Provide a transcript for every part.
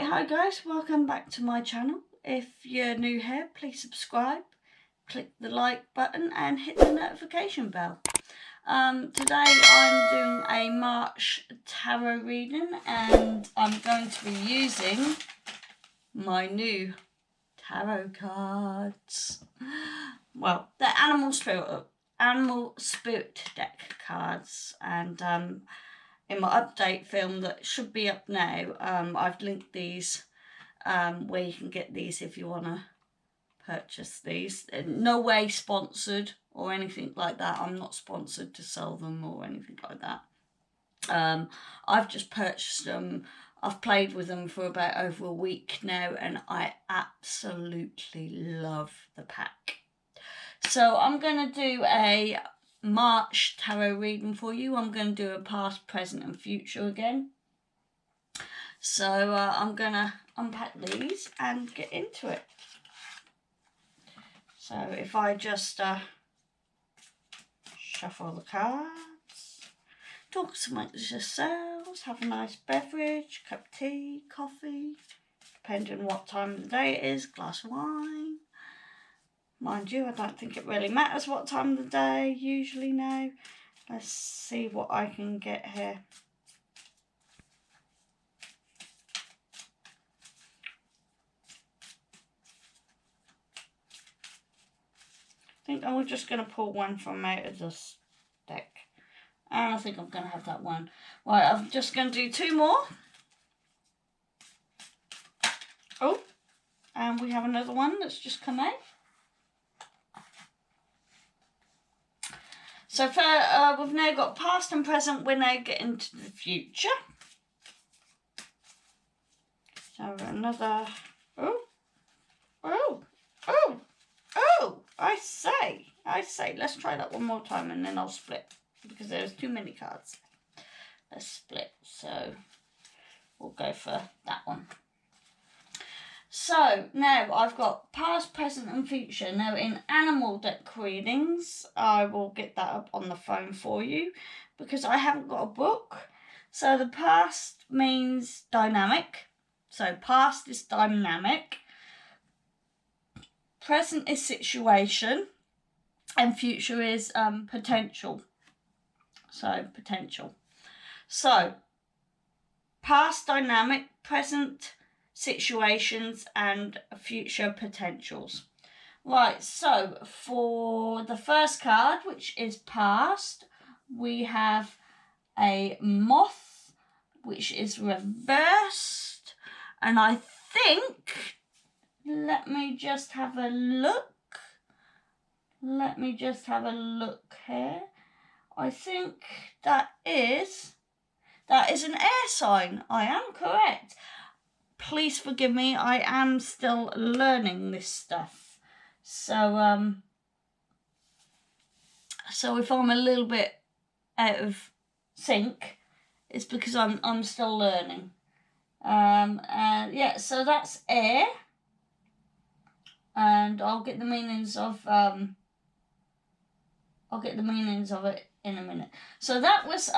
Hi guys, welcome back to my channel. If you're new here, please subscribe, click the like button and hit the notification bell. Today I'm doing a March tarot reading and I'm going to be using my new tarot cards. Well, they're animal spirit deck cards, and in my update film that should be up now, I've linked these where you can get these if you want to purchase these. No way sponsored or anything like that. I'm not sponsored to sell them or anything like that. I've just purchased them. I've played with them for about over a week now and I absolutely love the pack. So I'm going to do a March tarot reading for you. I'm going to do a past, present and future again. So I'm going to unpack these and get into it. So if I just shuffle the cards, talk amongst yourselves, have a nice beverage, cup of tea, coffee, depending on what time of the day it is, glass of wine. Mind you, I don't think it really matters what time of the day usually now. Let's see what I can get here. I think I'm just going to pull one from out of this deck. And I think I'm going to have that one. Right, I'm just going to do two more. Oh, and we have another one that's just come out. So we've now got past and present, we're now getting to the future. So another, I say, let's try that one more time and then I'll split because there's too many cards. Let's split, so we'll go for that one. So now I've got past, present and future. Now in animal deck readings, I will get that up on the phone for you because I haven't got a book. So the past means dynamic. So past is dynamic. Present is situation. And future is potential. So potential. So past dynamic, present situations and future potentials. Right, so for the first card, which is past, we have a moth, which is reversed. And I think, let me just have a look. Let me just have a look here. I think that is an air sign. I am correct. Please forgive me, I am still learning this stuff. So so if I'm a little bit out of sync, it's because I'm still learning. And yeah, so that's air. And I'll get the meanings of it in a minute. So that was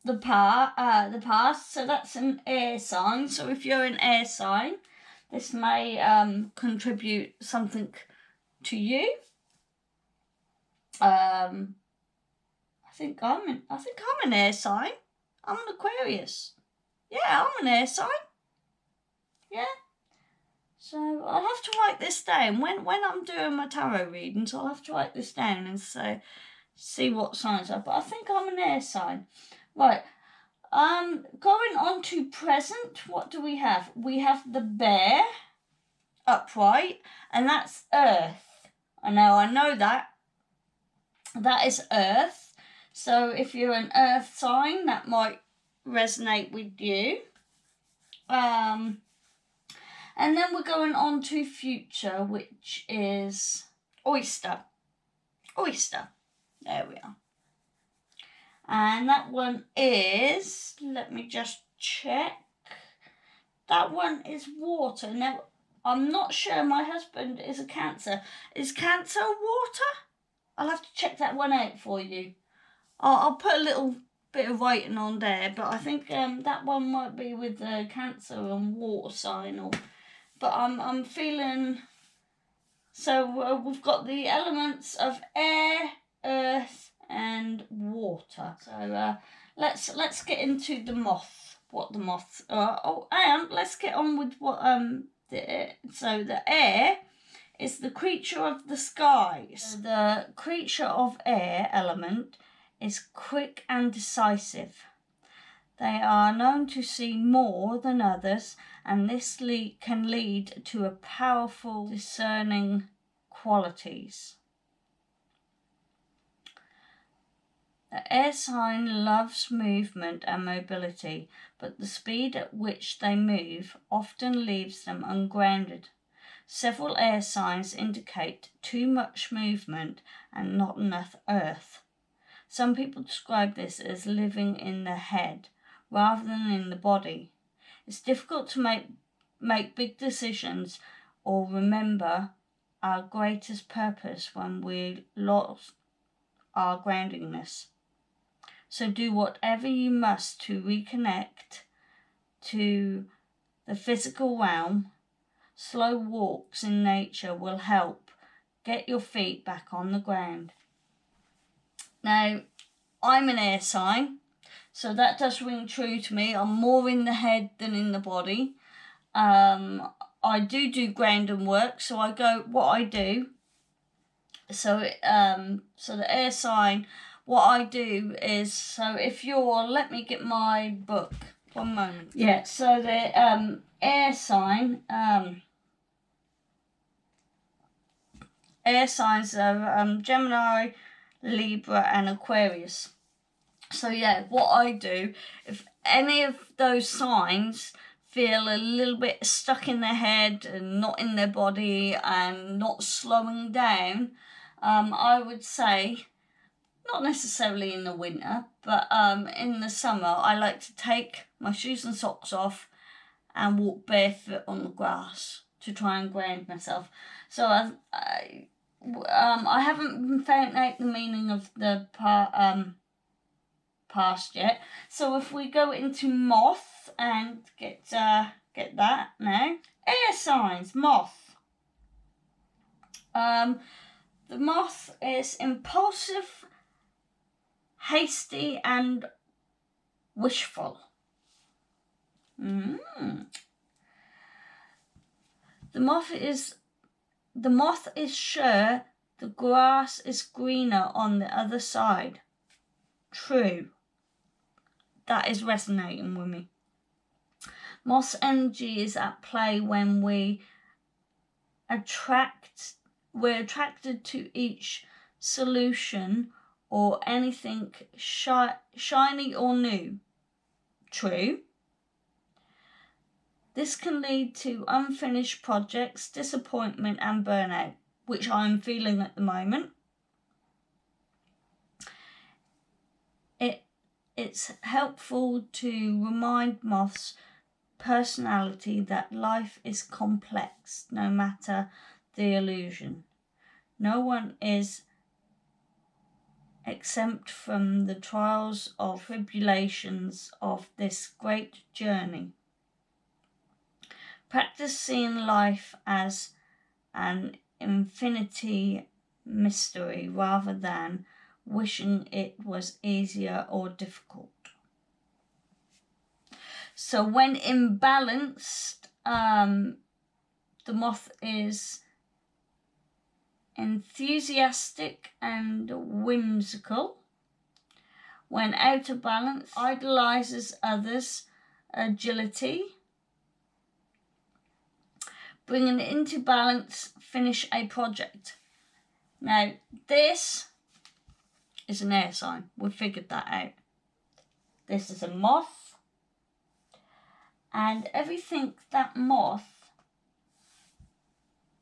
the past, so that's an air sign. So if you're an air sign, this may contribute something to you. I think I'm an air sign. I'm an Aquarius. Yeah, I'm an air sign. Yeah. So I'll have to write this down. When I'm doing my tarot readings, I'll have to write this down and see what signs are. But I think I'm an air sign. Right, going on to present, what do we have? We have the bear, upright, and that's earth. I know that. That is earth. So if you're an earth sign, that might resonate with you. And then we're going on to future, which is oyster. Oyster. There we are. And that one is, let me just check. That one is water. Now, I'm not sure, my husband is a Cancer. Is Cancer water? I'll have to check that one out for you. I'll put a little bit of writing on there, but I think that one might be with Cancer and water sign. But I'm feeling. So we've got the elements of air, earth, and water. So let's get into the moth. What the moth? And let's get on with what So the air is the creature of the skies. So the creature of air element is quick and decisive. They are known to see more than others, and this can lead to a powerful discerning qualities. The air sign loves movement and mobility, but the speed at which they move often leaves them ungrounded. Several air signs indicate too much movement and not enough earth. Some people describe this as living in the head rather than in the body. It's difficult to make big decisions or remember our greatest purpose when we lost our groundingness. So do whatever you must to reconnect to the physical realm. Slow walks in nature will help get your feet back on the ground. Now, I'm an air sign, so that does ring true to me. I'm more in the head than in the body. I do grounding work, so what I do. So the air sign, what I do is, so if you're, let me get my book. 1 moment. Yeah, so the air sign, air signs are Gemini, Libra and Aquarius. So yeah, what I do, if any of those signs feel a little bit stuck in their head and not in their body and not slowing down, I would say, not necessarily in the winter, but in the summer, I like to take my shoes and socks off and walk barefoot on the grass to try and ground myself. So I haven't found out the meaning of the past yet. So if we go into moth and get that now. Air signs, moth. The moth is impulsive, hasty and wishful. The moth is sure the grass is greener on the other side. True. That is resonating with me. Moth's energy is at play when we're attracted to each solution or anything shiny or new. True. This can lead to unfinished projects, disappointment and burnout, which I'm feeling at the moment. It's helpful to remind moths' personality that life is complex, no matter the illusion. No one is exempt from the trials or tribulations of this great journey. Practice seeing life as an infinity mystery rather than wishing it was easier or difficult. So when imbalanced, the moth is enthusiastic and whimsical. When out of balance, idolizes others' agility. Bringing it into balance, finish a project. Now, this is an air sign. We've figured that out. This is a moth. And everything that moth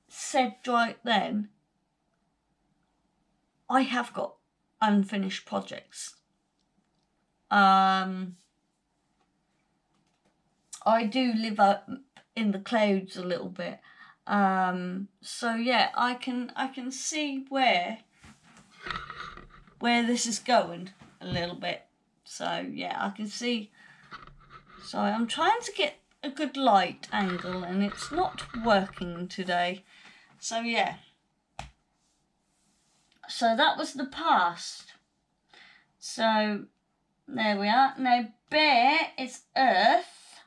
said right then, I have got unfinished projects. I do live up in the clouds a little bit. So yeah, I can see where this is going a little bit. So yeah, I can see. Sorry, I'm trying to get a good light angle and it's not working today. So yeah. So that was the past. So there we are. Now bear is earth.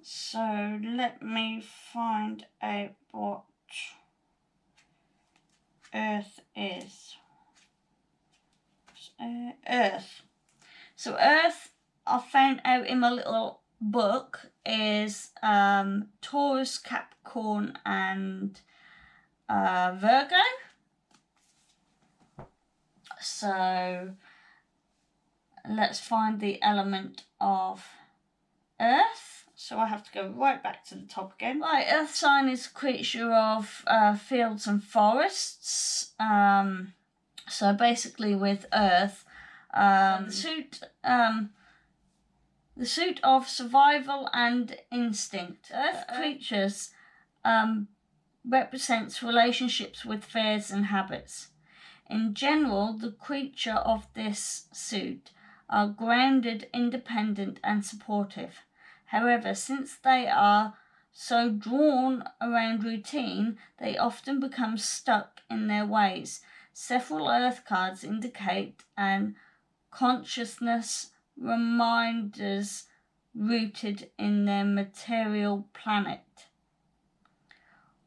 So let me find out what earth is. Earth. So earth, I found out in my little book, is Taurus, Capricorn and Virgo. So let's find the element of earth. So I have to go right back to the top again. Right, earth sign is a creature of fields and forests. So basically with earth, the suit of survival and instinct. Earth creatures represents relationships with fears and habits. In general, the creature of this suit are grounded, independent and supportive. However, since they are so drawn around routine, they often become stuck in their ways. Several earth cards indicate an consciousness reminders rooted in their material planet,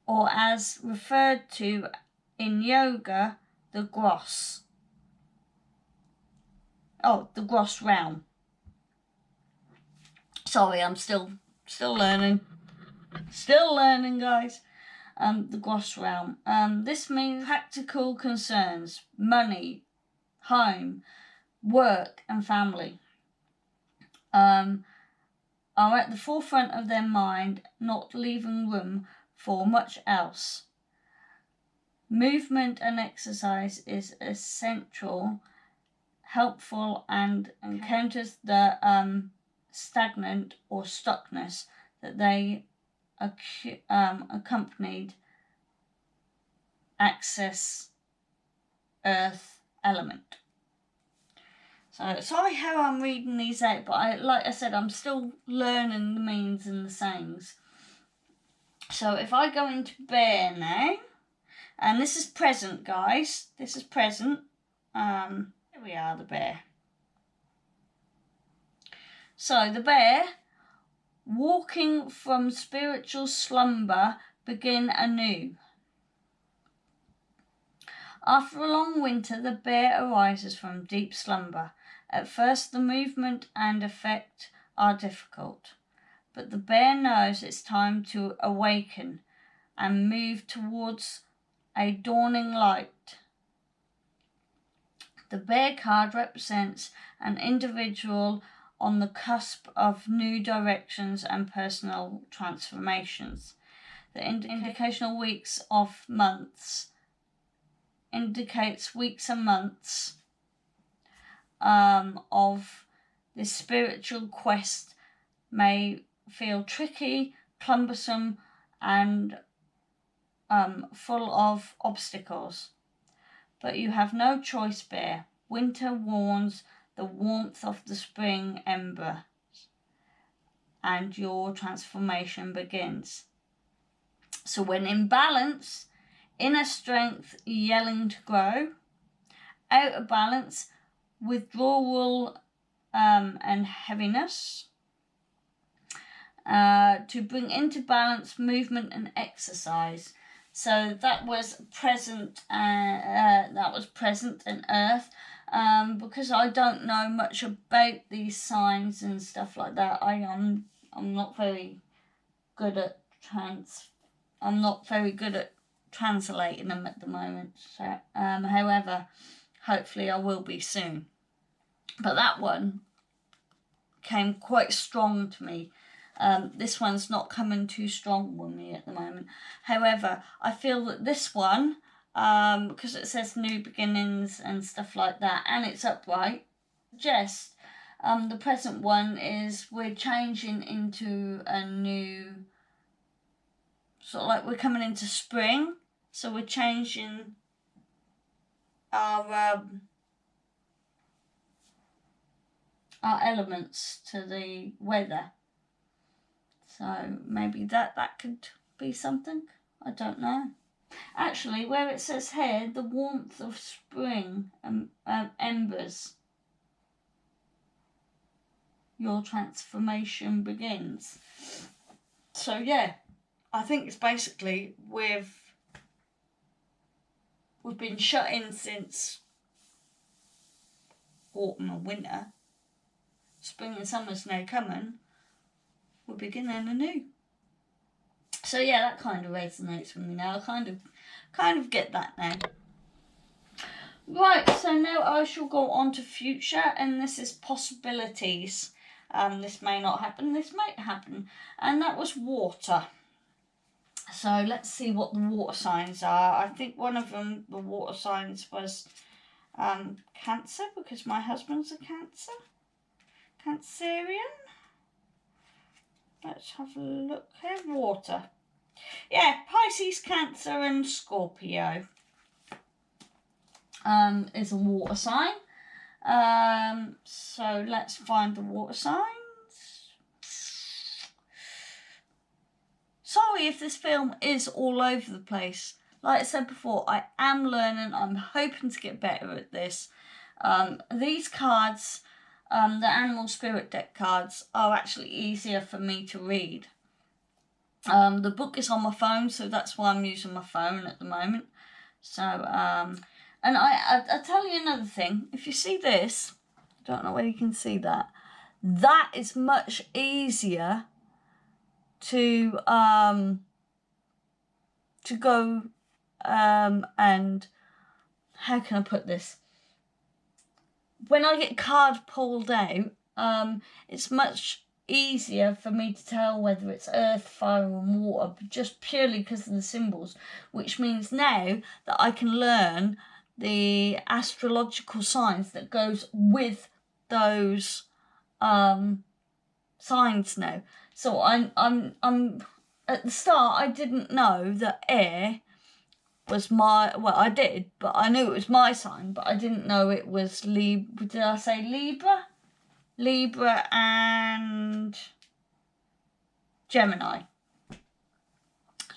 or as referred to in yoga, the gross. Oh, the gross realm. Sorry, I'm still learning. Still learning, guys. The gross realm. This means practical concerns, money, home, work and family are at the forefront of their mind, not leaving room for much else. Movement and exercise is essential, helpful and counters the stagnant or stuckness that they accompanied access earth element. So sorry how I'm reading these out, but like I said, I'm still learning the means and the sayings. So if I go into bear now, and this is present, guys. This is present. Here we are, the bear. So the bear, walking from spiritual slumber, begin anew. After a long winter, the bear arises from deep slumber. At first, the movement and effect are difficult, but the bear knows it's time to awaken and move towards a dawning light. The bear card represents an individual on the cusp of new directions and personal transformations. The indicational weeks of months indicates weeks and months of this spiritual quest may feel tricky, cumbersome and full of obstacles. But you have no choice, bear. Winter warns the warmth of the spring ember and your transformation begins. So when in balance, inner strength yelling to grow, out of balance, withdrawal and heaviness, to bring into balance movement and exercise. So that was present. That was present in Earth. Because I don't know much about these signs and stuff like that. I'm not very good at translating them at the moment. So, however, hopefully I will be soon. But that one came quite strong to me. This one's not coming too strong with me at the moment. However, I feel that this one, because it says new beginnings and stuff like that, and it's upright, just the present one is we're changing into a new, sort of like we're coming into spring, so we're changing are elements to the weather. So maybe that could be something. I don't know. Actually, where it says here, the warmth of spring embers, your transformation begins. So yeah, I think it's basically we've been shut in since autumn and winter. Spring and summer's now coming. We're beginning anew. So yeah, that kind of resonates with me now. I kind of get that now. Right, so now I shall go on to future, and this is possibilities. This may not happen, this might happen. And that was water. So let's see what the water signs are. I think one of them, the water signs, was Cancer, because my husband's a Cancerian. Let's have a look here. Water. Yeah, Pisces, Cancer and Scorpio is a water sign. So let's find the water signs. Sorry if this film is all over the place. Like I said before, I am learning. I'm hoping to get better at this. These cards, the Animal Spirit deck cards, are actually easier for me to read. The book is on my phone, so that's why I'm using my phone at the moment. So, and I tell you another thing. If you see this, I don't know whether you can see that. That is much easier to go and how can I put this? When I get card pulled out, it's much easier for me to tell whether it's earth, fire and water, but just purely because of the symbols, which means now that I can learn the astrological signs that goes with those signs now. So I'm at the start I didn't know that air was my, well I did, but I knew it was my sign, but I didn't know it was Libra. Did I say Libra? Libra and Gemini.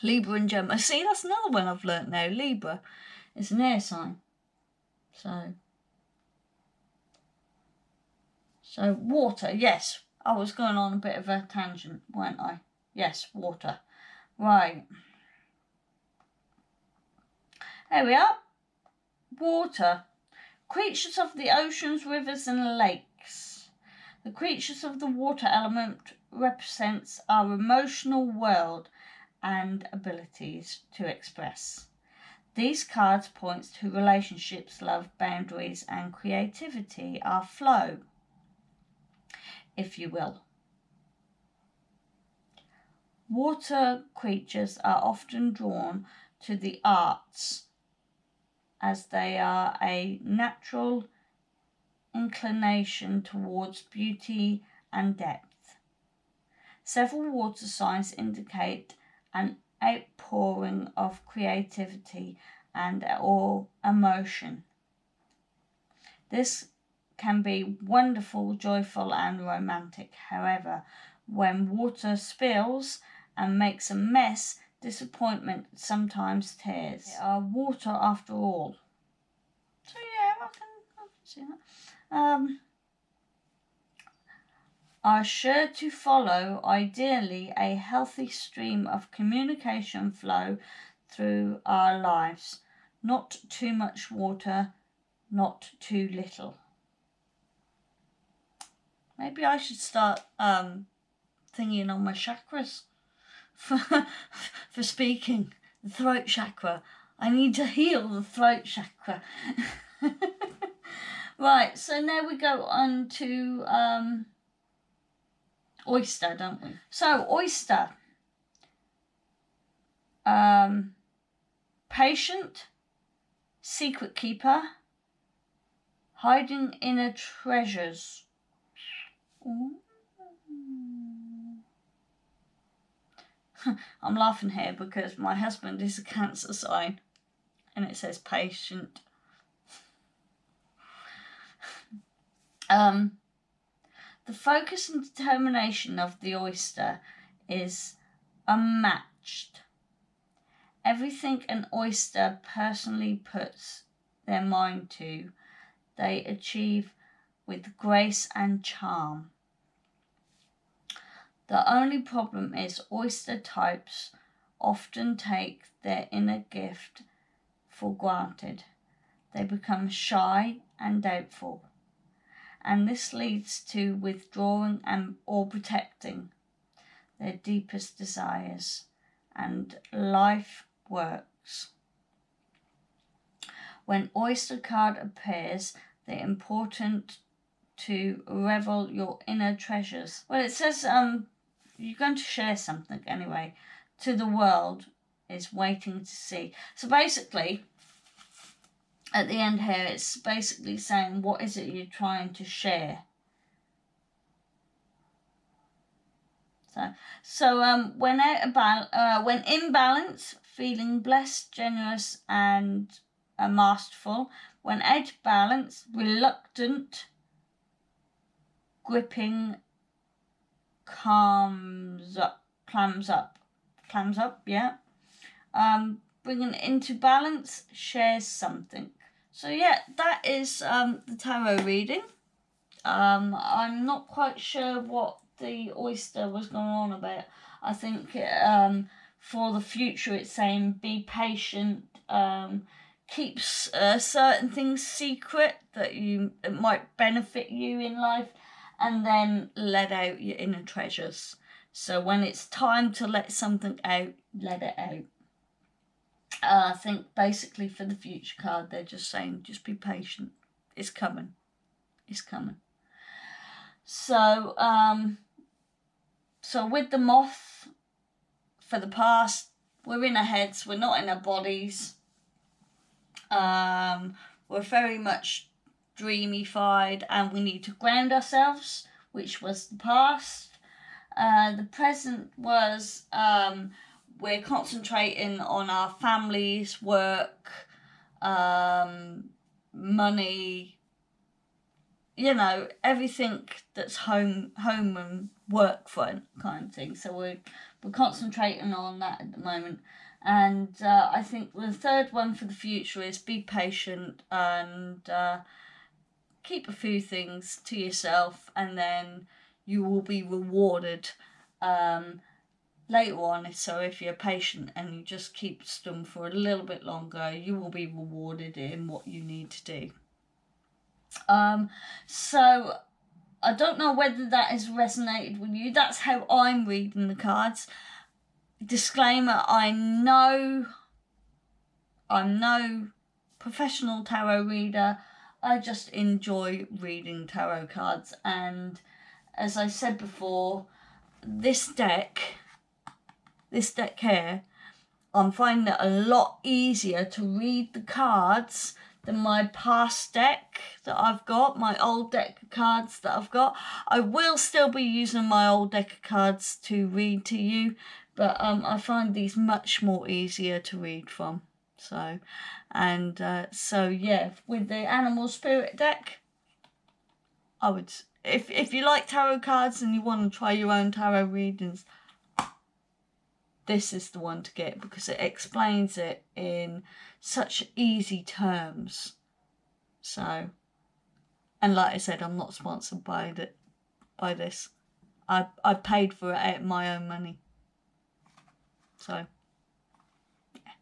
Libra and Gemini. See, that's another one I've learnt now. Libra is an air sign. So water, yes. I was going on a bit of a tangent, weren't I? Yes, water. Right. There we are. Water. Creatures of the oceans, rivers and lakes. The creatures of the water element represents our emotional world and abilities to express. These cards point to relationships, love, boundaries and creativity, our flow, if you will. Water creatures are often drawn to the arts as they are a natural inclination towards beauty and depth. Several water signs indicate an outpouring of creativity and or emotion. This can be wonderful, joyful and romantic. However, when water spills and makes a mess, disappointment sometimes tears. They are water after all. So yeah, I can see that. Are sure to follow, ideally, a healthy stream of communication flow through our lives. Not too much water, not too little. Maybe I should start thinking on my chakras for speaking. The throat chakra. I need to heal the throat chakra. Right, so now we go on to oyster, don't we? So oyster. Patient, secret keeper, hiding inner treasures. Ooh. I'm laughing here because my husband is a Cancer sign and it says patient. The focus and determination of the oyster is unmatched. Everything an oyster personally puts their mind to, they achieve with grace and charm. The only problem is oyster types often take their inner gift for granted. They become shy and doubtful, and this leads to withdrawing or protecting their deepest desires and life works. When oyster card appears, they're important to revel your inner treasures. Well, it says you're going to share something anyway to the world is waiting to see. So basically, at the end here, it's basically saying, what is it you're trying to share? So when in balance, feeling blessed, generous, and masterful. When out of balance, reluctant, gripping, clams up, yeah. Bringing it into balance, shares something. So yeah, that is the tarot reading. I'm not quite sure what the oyster was going on about. I think for the future it's saying be patient, keep certain things secret that might benefit you in life, and then let out your inner treasures. So when it's time to let something out, let it out. I think basically for the future card, they're just saying, just be patient. It's coming. It's coming. So, so with the moth, for the past, we're in our heads, we're not in our bodies. We're very much dreamified, and we need to ground ourselves, which was the past. The present was we're concentrating on our families, work, money, everything that's home and work front kind of thing. So we're concentrating on that at the moment. And I think the third one for the future is be patient and keep a few things to yourself, and then you will be rewarded later on. So if you're patient and you just keep stum for a little bit longer, you will be rewarded in what you need to do. So I don't know whether that has resonated with you. That's how I'm reading the cards. Disclaimer, I'm no professional tarot reader. I just enjoy reading tarot cards, and as I said before, this deck here, I'm finding it a lot easier to read the cards than my past deck that I've got, my old deck of cards that I've got. I will still be using my old deck of cards to read to you, but I find these much more easier to read from. So yeah, with the Animal Spirit deck, I would, if you like tarot cards and you want to try your own tarot readings, this is the one to get, because it explains it in such easy terms. So, and like I said, I'm not sponsored by this. I paid for it out of my own money. So, yeah.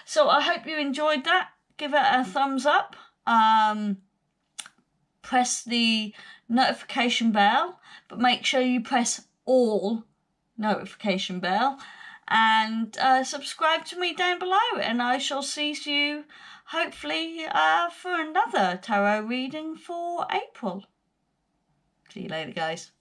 So I hope you enjoyed that. Give it a thumbs up. Press the notification bell, but make sure you press all notification bell, and subscribe to me down below, and I shall see you hopefully for another tarot reading for April. See you later, guys.